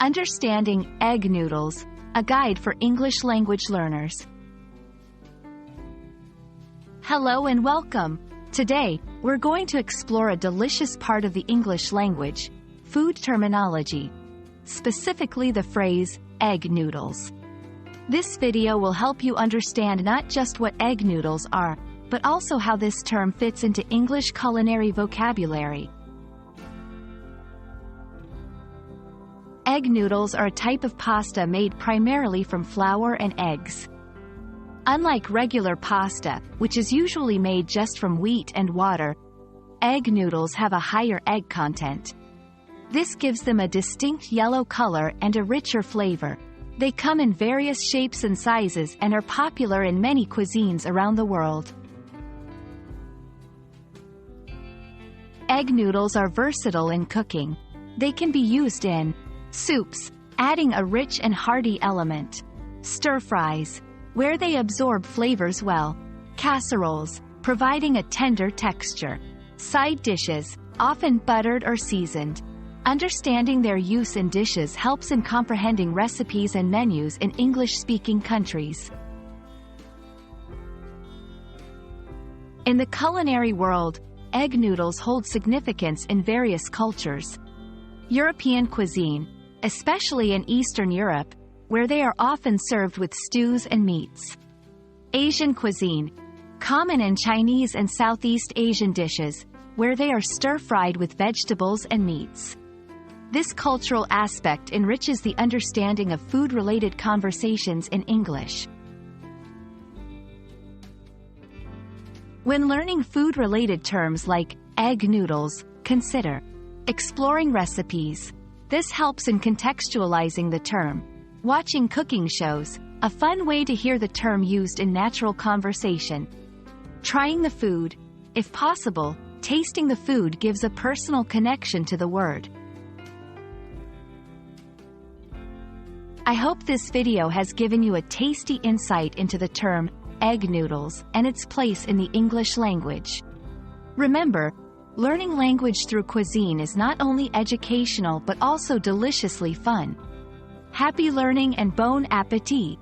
Understanding Egg Noodles, a guide for English language learners. Hello and welcome. Today, we're going to explore a delicious part of the English language, food terminology. Specifically the phrase, egg noodles. This video will help you understand not just what egg noodles are, but also how this term fits into English culinary vocabulary. Egg noodles are a type of pasta made primarily from flour and eggs. Unlike regular pasta, which is usually made just from wheat and water, egg noodles have a higher egg content. This gives them a distinct yellow color and a richer flavor. They come in various shapes and sizes and are popular in many cuisines around the world. Egg noodles are versatile in cooking. They can be used in soups, adding a rich and hearty element; stir-fries, where they absorb flavors well; casseroles, providing a tender texture; side dishes, often buttered or seasoned. Understanding their use in dishes helps in comprehending recipes and menus in English-speaking countries. In the culinary world, egg noodles hold significance in various cultures. European cuisine, especially in Eastern Europe, where they are often served with stews and meats. Asian cuisine, common in Chinese and Southeast Asian dishes, where they are stir-fried with vegetables and meats. This cultural aspect enriches the understanding of food-related conversations in English. When learning food-related terms like egg noodles, consider exploring recipes. This helps in contextualizing the term. Watching cooking shows, a fun way to hear the term used in natural conversation. Trying the food. If possible, tasting the food gives a personal connection to the word. I hope this video has given you a tasty insight into the term egg noodles and its place in the English language. Remember, learning language through cuisine is not only educational but also deliciously fun. Happy learning and bon appétit!